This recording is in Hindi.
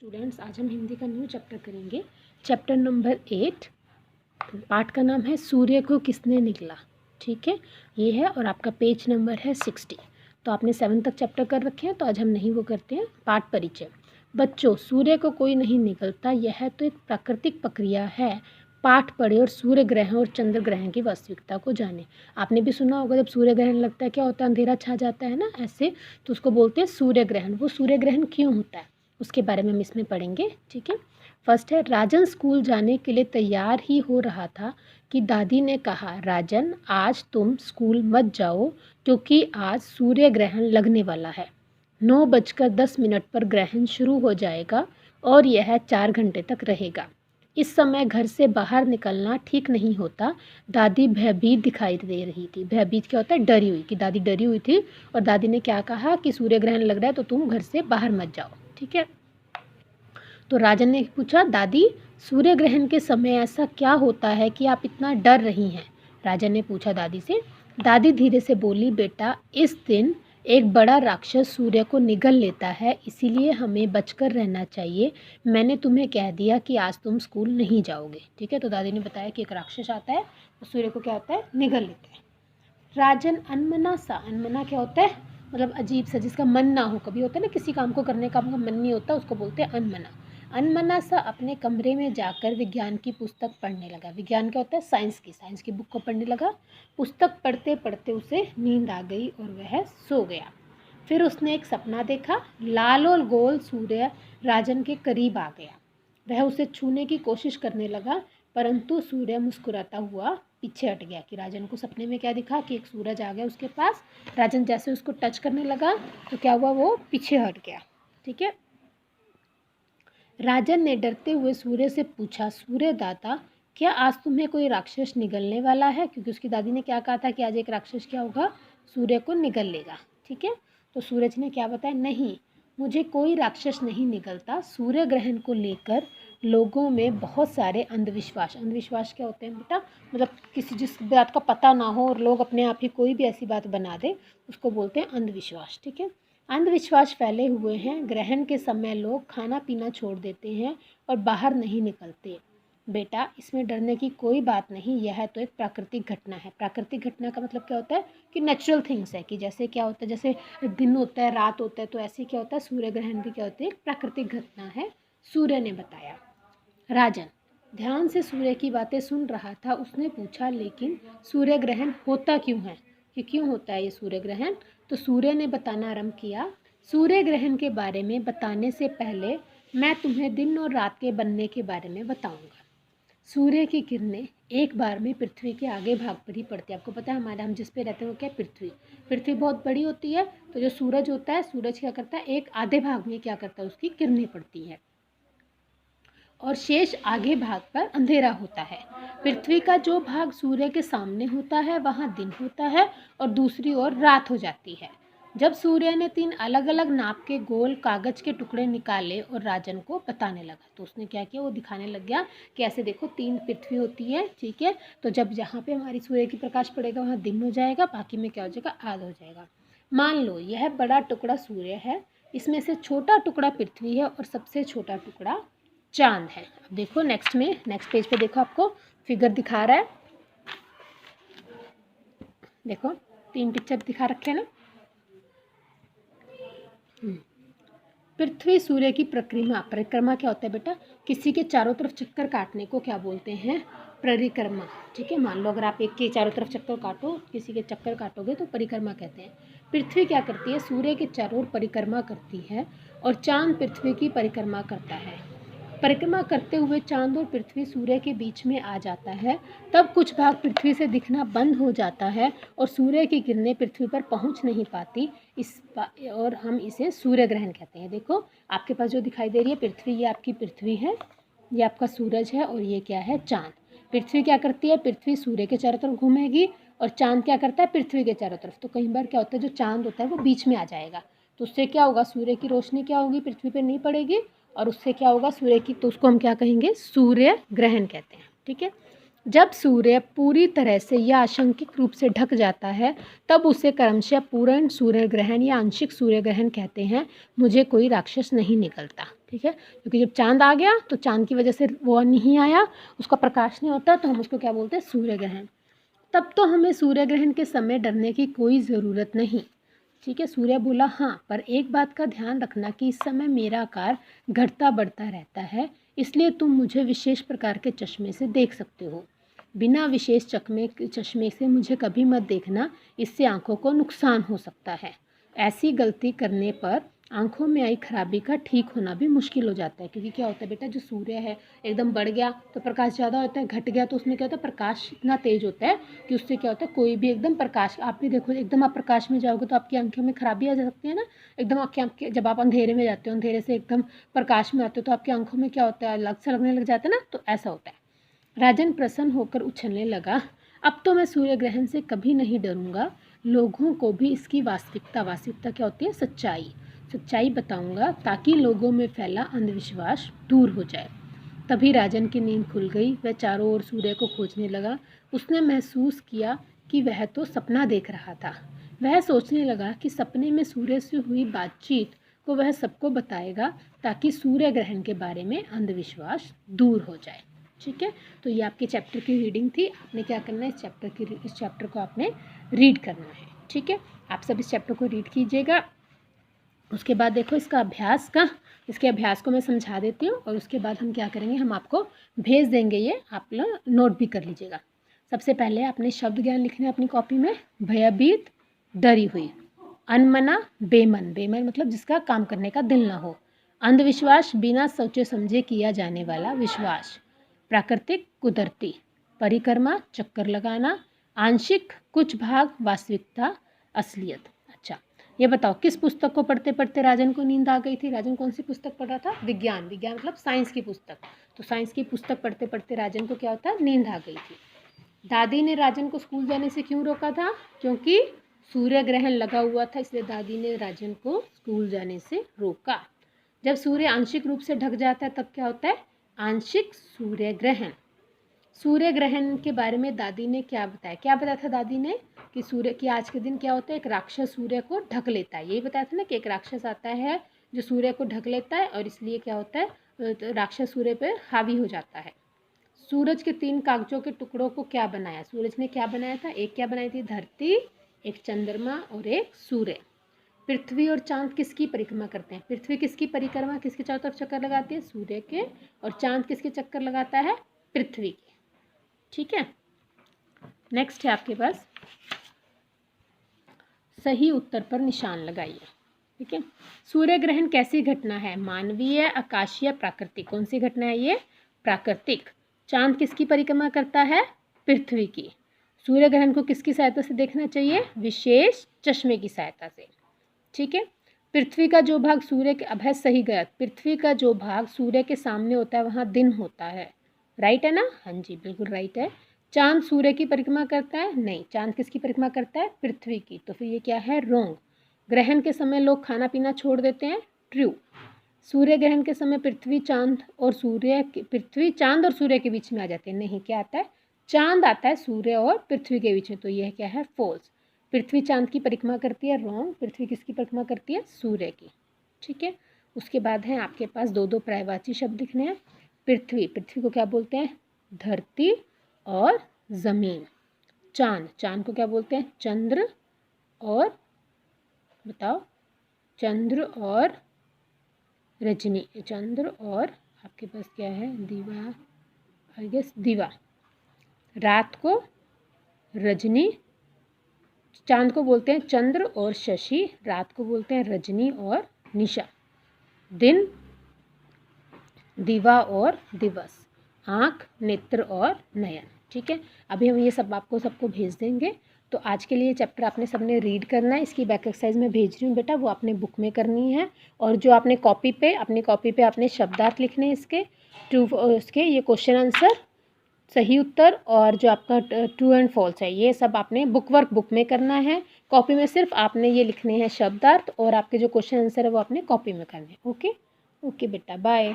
स्टूडेंट्स, आज हम हिंदी का न्यू चैप्टर करेंगे। Chapter number 8। पाठ का नाम है सूर्य को किसने निगला। ठीक है, ये है और आपका पेज नंबर है 60। तो आपने 7 तक चैप्टर कर रखे हैं, तो आज हम नहीं वो करते हैं। पाठ परिचय। बच्चों, सूर्य को कोई नहीं निगलता, यह तो एक प्राकृतिक प्रक्रिया है। पाठ पढ़े और सूर्य ग्रहण और चंद्र ग्रहण की वास्तविकता को जाने। आपने भी सुना होगा, जब सूर्य ग्रहण लगता है क्या होता है, अंधेरा छा जाता है ना, ऐसे, तो उसको बोलते हैं सूर्य ग्रहण। वो सूर्य ग्रहण क्यों होता है उसके बारे में हम इसमें पढ़ेंगे। ठीक है, फर्स्ट है, राजन स्कूल जाने के लिए तैयार ही हो रहा था कि दादी ने कहा, राजन आज तुम स्कूल मत जाओ क्योंकि आज सूर्य ग्रहण लगने वाला है। 9:10 पर ग्रहण शुरू हो जाएगा और यह 4 घंटे तक रहेगा। इस समय घर से बाहर निकलना ठीक नहीं होता। दादी भयभीत दिखाई दे रही थी। भयभीत क्या होता है, डरी हुई, कि दादी डरी हुई थी और दादी ने क्या कहा कि सूर्य ग्रहण लग रहा है तो तुम घर से बाहर मत जाओ। ठीक है, तो राजन ने पूछा, दादी सूर्य ग्रहण के समय ऐसा क्या होता है कि आप इतना डर रही हैं। राजन ने पूछा दादी से। दादी धीरे से बोली, बेटा इस दिन एक बड़ा राक्षस सूर्य को निगल लेता है, इसीलिए हमें बचकर रहना चाहिए। मैंने तुम्हें कह दिया कि आज तुम स्कूल नहीं जाओगे। ठीक है, तो दादी ने बताया कि एक राक्षस आता है और सूर्य को क्या होता है, निगल लेता है। राजन अनमना सा, अनमना क्या होता है, मतलब अजीब सा, जिसका मन ना हो। कभी होता है ना, किसी काम को करने का मन नहीं होता, उसको बोलते हैं अनमना। अनमना सा अपने कमरे में जाकर विज्ञान की पुस्तक पढ़ने लगा। विज्ञान क्या होता है, साइंस की बुक को पढ़ने लगा। पुस्तक पढ़ते पढ़ते उसे नींद आ गई और वह सो गया। फिर उसने एक सपना देखा, लाल और गोल सूर्य राजन के करीब आ गया। वह उसे छूने की कोशिश करने लगा, परंतु सूर्य मुस्कुराता हुआ पीछे हट गया। कि राजन को सपने में क्या दिखा कि एक सूरज आ गया उसके पास। राजन जैसे उसको टच करने लगा तो क्या हुआ, वो पीछे हट गया। ठीक है, राजन ने डरते हुए सूर्य से पूछा, सूर्य दाता क्या आज तुम्हें कोई राक्षस निगलने वाला है। क्योंकि उसकी दादी ने क्या कहा था कि आज एक राक्षस क्या होगा, सूर्य को निगल लेगा। ठीक है, तो सूरज ने क्या बताया, नहीं मुझे कोई राक्षस नहीं निगलता। सूर्य ग्रहण को लेकर लोगों में बहुत सारे अंधविश्वास, अंधविश्वास क्या होते हैं बेटा, मतलब किसी जिस बात का पता ना हो और लोग अपने आप ही कोई भी ऐसी बात बना दे, उसको बोलते हैं अंधविश्वास। ठीक है, अंधविश्वास फैले हुए हैं। ग्रहण के समय लोग खाना पीना छोड़ देते हैं और बाहर नहीं निकलते। बेटा इसमें डरने की कोई बात नहीं, यह तो एक प्राकृतिक घटना है। प्राकृतिक घटना का मतलब क्या होता है कि नेचुरल थिंग्स है, कि जैसे क्या होता है, जैसे दिन होता है रात होता है, तो ऐसे क्या होता है, सूर्य ग्रहण भी क्या होता है, एक प्राकृतिक घटना है, सूर्य ने बताया। राजन ध्यान से सूर्य की बातें सुन रहा था। उसने पूछा, लेकिन सूर्य ग्रहण होता क्यों है, कि क्यों होता है ये सूर्य ग्रहण। तो सूर्य ने बताना आरंभ किया, सूर्य ग्रहण के बारे में बताने से पहले मैं तुम्हें दिन और रात के बनने के बारे में बताऊंगा। सूर्य की किरणें एक बार में पृथ्वी के आगे भाग पर ही पड़ती है। आपको पता है, हम जिस पे रहते हैं वो क्या है, पृथ्वी। पृथ्वी बहुत बड़ी होती है, तो जो सूरज होता है, सूरज क्या करता है, एक आधे भाग में क्या करता है, उसकी किरणें पड़ती है और शेष आगे भाग पर अंधेरा होता है। पृथ्वी का जो भाग सूर्य के सामने होता है वहाँ दिन होता है और दूसरी ओर रात हो जाती है। जब सूर्य ने 3 अलग अलग नाप के गोल कागज के टुकड़े निकाले और राजन को बताने लगा, तो उसने क्या किया, वो दिखाने लग गया कि ऐसे देखो 3 पृथ्वी होती है। ठीक है, तो जब जहाँ पे हमारी सूर्य की प्रकाश पड़ेगा वहाँ दिन हो जाएगा, बाकी में क्या हो जाएगा, आधा हो जाएगा। मान लो यह बड़ा टुकड़ा सूर्य है, इसमें से छोटा टुकड़ा पृथ्वी है और सबसे छोटा टुकड़ा चांद है। अब देखो नेक्स्ट पेज पे देखो, आपको फिगर दिखा रहा है, देखो 3 पिक्चर दिखा रखे हैं ना। पृथ्वी सूर्य की परिक्रमा क्या होता है बेटा, किसी के चारों तरफ चक्कर काटने को क्या बोलते हैं, परिक्रमा। ठीक है, मान लो अगर आप एक के चारों तरफ चक्कर काटो, किसी के चक्कर काटोगे तो परिक्रमा कहते हैं। पृथ्वी क्या करती है, सूर्य के चारों ओर परिक्रमा करती है और चांद पृथ्वी की परिक्रमा करता है। परिक्रमा करते हुए चांद और पृथ्वी सूर्य के बीच में आ जाता है, तब कुछ भाग पृथ्वी से दिखना बंद हो जाता है और सूर्य की किरणें पृथ्वी पर पहुंच नहीं पाती, और हम इसे सूर्य ग्रहण कहते हैं। देखो आपके पास जो दिखाई दे रही है पृथ्वी, ये आपकी पृथ्वी है, ये आपका सूरज है और ये क्या है, चांद। पृथ्वी क्या करती है, पृथ्वी सूर्य के चारों तरफ घूमेगी और चांद क्या करता है, पृथ्वी के चारों तरफ। तो कई बार क्या होता है, जो चांद होता है वो बीच में आ जाएगा, तो उससे क्या होगा, सूर्य की रोशनी क्या होगी, पृथ्वी पर नहीं पड़ेगी और उससे क्या होगा, सूर्य की, तो उसको हम क्या कहेंगे, सूर्य ग्रहण कहते हैं। ठीक है, जब सूर्य पूरी तरह से या आंशिक रूप से ढक जाता है तब उसे क्रमशः पूर्ण सूर्य ग्रहण या आंशिक सूर्य ग्रहण कहते हैं। मुझे कोई राक्षस नहीं निकलता। ठीक ठीक है, क्योंकि जब चांद आ गया तो चांद की वजह से वो नहीं आया, उसका प्रकाश नहीं होता, तो हम उसको क्या बोलते हैं, सूर्य ग्रहण। तब तो हमें सूर्य ग्रहण के समय डरने की कोई ज़रूरत नहीं। ठीक है, सूर्य बोला हाँ, पर एक बात का ध्यान रखना कि इस समय मेरा आकार घटता बढ़ता रहता है, इसलिए तुम मुझे विशेष प्रकार के चश्मे से देख सकते हो। बिना विशेष चश्मे से मुझे कभी मत देखना, इससे आंखों को नुकसान हो सकता है। ऐसी गलती करने पर आंखों में आई खराबी का ठीक होना भी मुश्किल हो जाता है, क्योंकि क्या होता है बेटा, जो सूर्य है एकदम बढ़ गया तो प्रकाश ज़्यादा होता है, घट गया तो उसमें क्या होता है, प्रकाश इतना तेज होता है कि उससे क्या होता है, कोई भी एकदम प्रकाश, आप भी देखो एकदम आप प्रकाश में जाओगे तो आपकी आंखों में खराबी आ जा सकती है ना। एकदम आपकी जब आप अंधेरे में जाते हो, अंधेरे से एकदम प्रकाश में आते हो तो आपकी आंखों में क्या होता है, अलग से लगने लग जाता है ना, तो ऐसा होता है। राजन प्रसन्न होकर उछलने लगा, अब तो मैं सूर्य ग्रहण से कभी नहीं डरूंगा, लोगों को भी इसकी वास्तविकता क्या होती है, सच्चाई बताऊंगा, ताकि लोगों में फैला अंधविश्वास दूर हो जाए। तभी राजन की नींद खुल गई, वह चारों ओर सूर्य को खोजने लगा। उसने महसूस किया कि वह तो सपना देख रहा था। वह सोचने लगा कि सपने में सूर्य से हुई बातचीत को वह सबको बताएगा, ताकि सूर्य ग्रहण के बारे में अंधविश्वास दूर हो जाए। ठीक है, तो ये आपके चैप्टर की रीडिंग थी। आपने क्या करना है, इस चैप्टर को आपने रीड करना है। ठीक है, आप सब इस चैप्टर को रीड कीजिएगा। उसके बाद देखो इसके अभ्यास को मैं समझा देती हूँ, और उसके बाद हम क्या करेंगे, हम आपको भेज देंगे, ये आप लोग नोट भी कर लीजिएगा। सबसे पहले आपने शब्द ज्ञान लिखना है अपनी कॉपी में। भयभीत, डरी हुई। अनमना, बेमन मतलब जिसका काम करने का दिल ना हो। अंधविश्वास, बिना सोचे समझे किया जाने वाला विश्वास। प्राकृतिक, कुदरती। परिक्रमा, चक्कर लगाना। आंशिक, कुछ भाग। वास्तविकता, असलियत। अच्छा, ये बताओ किस पुस्तक को पढ़ते पढ़ते राजन को नींद आ गई थी। राजन कौन सी पुस्तक पढ़ रहा था, विज्ञान मतलब साइंस की पुस्तक। तो साइंस की पुस्तक पढ़ते पढ़ते राजन को क्या होता है, नींद आ गई थी। दादी ने राजन को स्कूल जाने से क्यों रोका था, क्योंकि सूर्य ग्रहण लगा हुआ था, इसलिए दादी ने राजन को स्कूल जाने से रोका। जब सूर्य आंशिक रूप से ढक जाता है तब क्या होता है, आंशिक सूर्य ग्रहण। सूर्य ग्रहण के बारे में दादी ने क्या बताया था दादी ने, कि सूर्य की आज के दिन क्या होता है, एक राक्षस सूर्य को ढक लेता है। यही बताया था ना कि एक राक्षस आता है जो सूर्य को ढक लेता है, और इसलिए क्या होता है, तो राक्षस सूर्य पर हावी हो जाता है। सूरज के 3 कागजों के टुकड़ों को क्या बनाया, सूरज ने क्या बनाया था, एक क्या बनाई थी, धरती, एक चंद्रमा और एक सूर्य। पृथ्वी और चांद किसकी परिक्रमा करते हैं, पृथ्वी किसकी परिक्रमा, किसके चारों तरफ चक्कर लगाती है, सूर्य के, और चांद किसके चक्कर लगाता है, पृथ्वी के। ठीक है, नेक्स्ट है आपके पास, सही उत्तर पर निशान लगाइए। ठीक है, सूर्य ग्रहण कैसी घटना है, मानवीय, आकाशीय, प्राकृतिक। कौन सी घटना है ये, प्राकृतिक। चांद किसकी परिक्रमा करता है, पृथ्वी की। सूर्य ग्रहण को किसकी सहायता से देखना चाहिए, विशेष चश्मे की सहायता से। ठीक है, पृथ्वी का जो भाग सूर्य के, अब है सही गलत, पृथ्वी का जो भाग सूर्य के सामने होता है वहाँ दिन होता है, राइट है ना, हाँ जी बिल्कुल राइट है। चांद सूर्य की परिक्रमा करता है, नहीं, चांद किसकी परिक्रमा करता है, पृथ्वी की, तो फिर ये क्या है, रॉन्ग। ग्रहण के समय लोग खाना पीना छोड़ देते हैं, ट्रू। सूर्य ग्रहण के समय पृथ्वी चांद और सूर्य के बीच में आ जाते हैं, नहीं, क्या आता है, चांद आता है सूर्य और पृथ्वी के बीच में, तो यह क्या है, फॉल्स। पृथ्वी चांद की परिक्रमा करती है, रॉन्ग। पृथ्वी किसकी परिक्रमा करती है, सूर्य की। ठीक है, उसके बाद है आपके पास 2 पर्यायवाची शब्द लिखने हैं। पृथ्वी को क्या बोलते हैं, धरती और ज़मीन। चांद को क्या बोलते हैं, चंद्र और, बताओ, चंद्र और रजनी। चंद्र और आपके पास क्या है, दीवा, आई गेस दीवा। रात को रजनी, चांद को बोलते हैं चंद्र और शशि, रात को बोलते हैं रजनी और निशा। दिन दिवा और दिवस, आँख, नेत्र और नयन। ठीक है, अभी हम ये सब आपको सबको भेज देंगे। तो आज के लिए चैप्टर आपने सबने रीड करना है, इसकी बैक एक्सरसाइज में भेज रही हूँ बेटा, वो आपने बुक में करनी है। और जो आपने अपनी कॉपी पे आपने शब्दार्थ लिखने इसके उसके ये क्वेश्चन आंसर, सही उत्तर, और जो आपका ट्रू एंड फॉल्स है, ये सब आपने बुक में करना है। कॉपी में सिर्फ आपने ये लिखने हैं शब्दार्थ, और आपके जो क्वेश्चन आंसर है वो आपने कॉपी में करने हैं। ओके बेटा, बाय।